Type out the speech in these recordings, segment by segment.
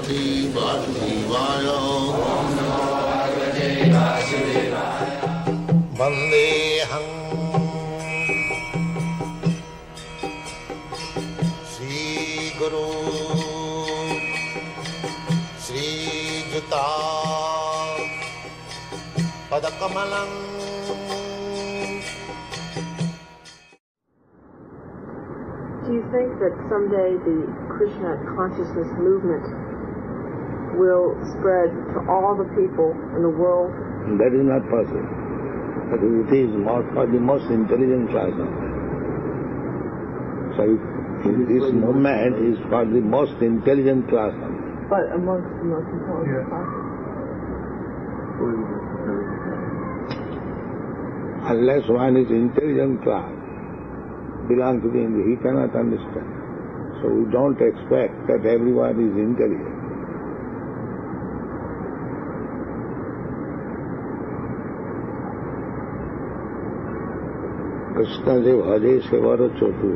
Bhagavate Vasudevaya. Om Namo Bhagavate Vasudevaya. Vandeham Sri Guru Sri Juta Padakamalam. Do you think that someday the Krishna consciousness movement will spread to all the people in the world? That is not possible. But it is more for the most intelligent class of men. So this movement is for the most intelligent class of men. But amongst the most intelligent class? Unless one is intelligent class, belong to the India, he cannot understand. So we don't expect that everyone is intelligent. Krishna says, Bhaje Sevara Chotu.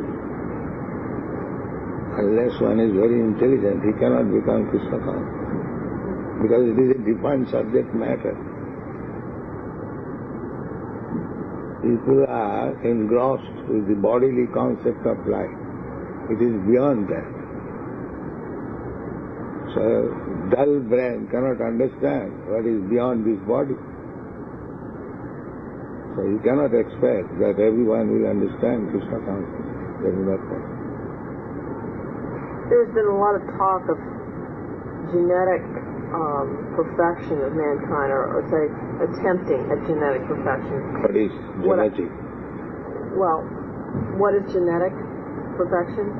Unless one is very intelligent, he cannot become Krishna conscious. Because it is a defined subject matter. People are engrossed with the bodily concept of life. It is beyond that. So dull brain cannot understand what is beyond this body. So you cannot expect that everyone will understand Krishna consciousness. That is not possible. There's been a lot of talk of genetic perfection of mankind, or say, attempting at genetic perfection. What is genetic? What is genetic perfection?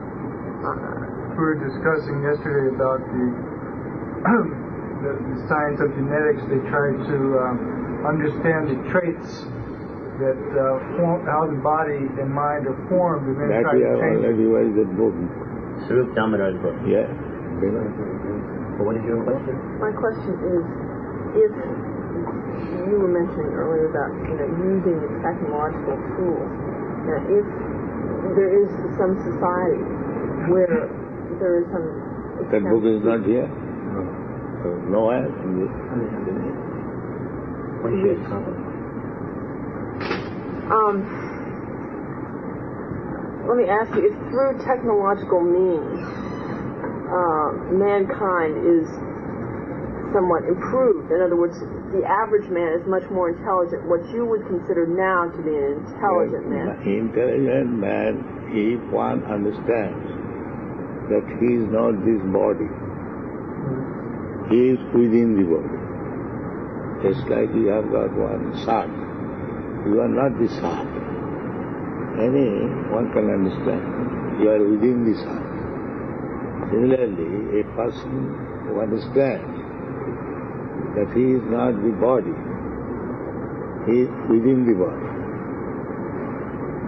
We were discussing yesterday about the science of genetics. They tried to understand the traits that form, how the body and mind are formed, and then that try to change it. That we have already read the book. Sarup Damodar's book. Yeah. What is your question? My question is, if you were mentioning earlier about using the technological tools, now if there is some society where there is some... That book is not here? No. Nowhere? Let me ask you, if through technological means mankind is somewhat improved, in other words, the average man is much more intelligent, what you would consider now to be an intelligent man. Intelligent man, if one understands that he is not this body, he is within the body. Just like you have got one sun, you are not the sun. Anyone can understand. You are within the sun. Similarly, a person who understands that he is not the body, he is within the body.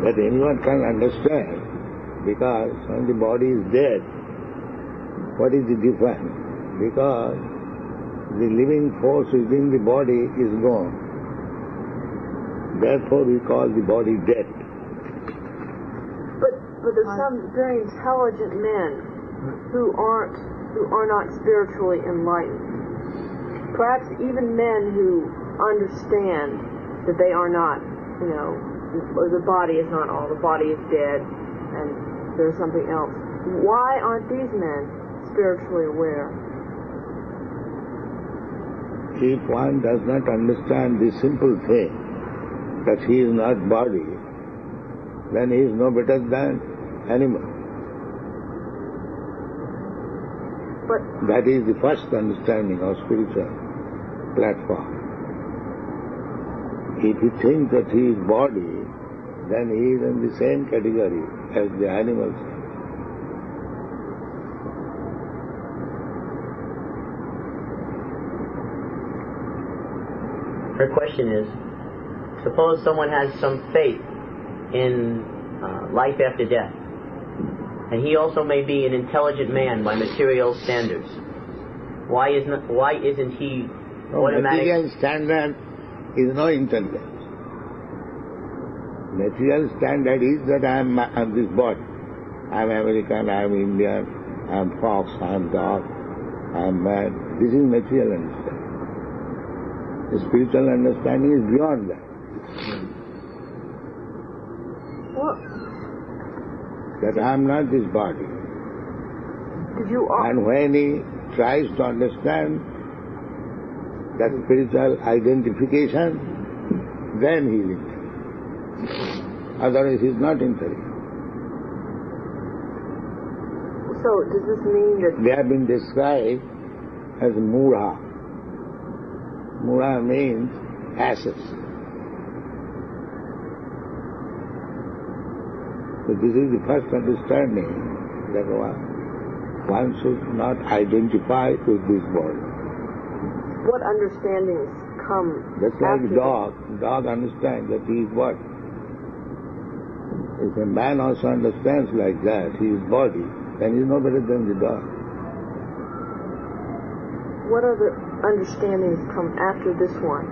That anyone can understand, because when the body is dead, what is the difference? Because the living force within the body is gone. Therefore we call the body dead. But there's some very intelligent men who are not spiritually enlightened. Perhaps even men who understand that they are not, the body is not all, the body is dead, and there's something else. Why aren't these men spiritually aware? If one does not understand this simple thing, that he is not body, then he is no better than animal. But that is the first understanding of spiritual platform. If he thinks that he is body, then he is in the same category as the animals. Her question is, suppose someone has some faith in life after death, and he also may be an intelligent man by material standards. Why isn't he automatic? Material standard is no intelligence. Material standard is that I am this body. I am American, I am Indian, I am fox, I am dog, I am mad. This is material understanding. The spiritual understanding is beyond that. What? That I am not this body. Did you? And when he tries to understand that spiritual identification, then he is intelligent. Otherwise he is not intelligent. So does this mean that They have been described as mura. Mura means asses. So this is the first understanding that one should not identify with this body. what understandings come Just like after dog. Dog understands that he is what? If a man also understands like that, he is body, then he is no better than the dog. What other understandings come after this one?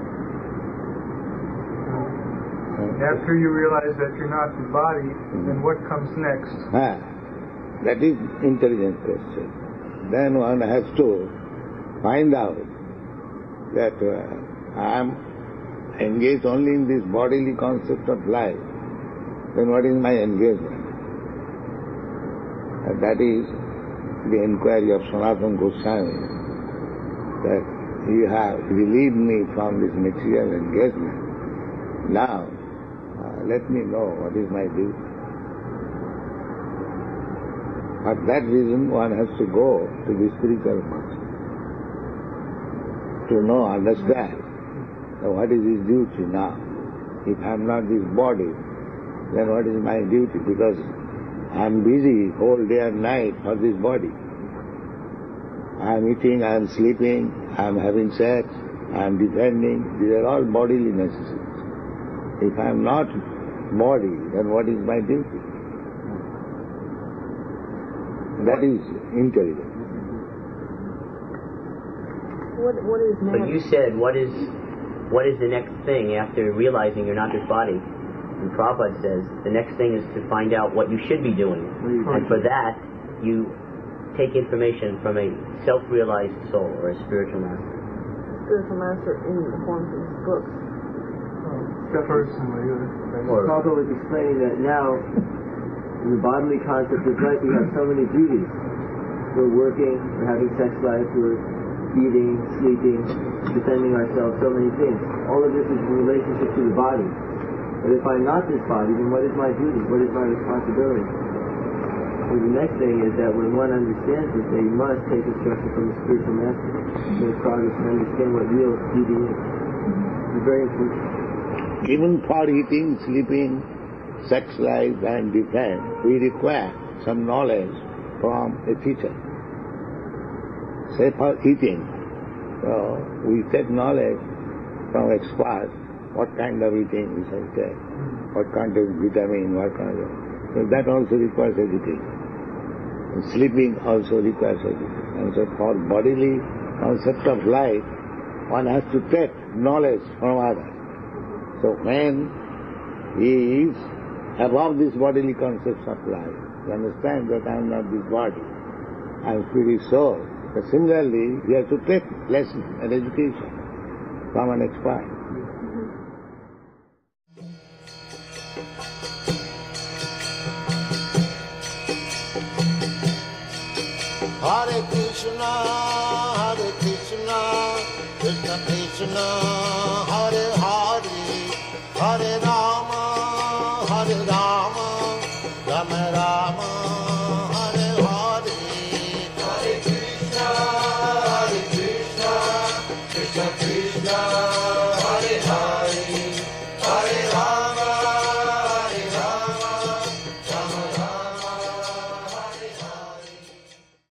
After you realize that you're not the body, then what comes next? That is intelligent question. Then one has to find out that I am engaged only in this bodily concept of life. Then what is my engagement? And that is the inquiry of Sanatana Goswami, that you have relieved me from this material engagement. Now, let me know what is my duty. For that reason, one has to go to the spiritual master to know, understand what is his duty now. If I am not this body, then what is my duty? Because I am busy whole day and night for this body. I am eating, I am sleeping, I am having sex, I am defending. These are all bodily necessities. If I am not body, then what is my duty? That is intelligence. What is next? But you said, what is the next thing after realizing you're not this body? And Prabhupada says, the next thing is to find out what you should be doing. And for that, you take information from a self-realized soul or a spiritual master. Spiritual master in the forms of his books. Personally, Prabhupada was explaining that now, in the bodily concept of life, we have so many duties. We're working, we're having sex life, we're eating, sleeping, defending ourselves, so many things. All of this is in relationship to the body. But if I'm not this body, then what is my duty? What is my responsibility? So the next thing is that when one understands this, they must take instruction from the spiritual master to make progress and understand what real duty is. It's very important. Even for eating, sleeping, sex life and defense, we require some knowledge from a teacher. Say for eating, we take knowledge from experts, what kind of eating we shall take, what kind of vitamin, what kind of... So that also requires education. And sleeping also requires education. And so for bodily concept of life, one has to take knowledge from others. So when he is above this bodily concepts of life, he understands that I am not this body, I am spirit soul. But similarly, he has to take lessons and education from an expert. Hare Krishna, Krishna Krishna, Hare Hare.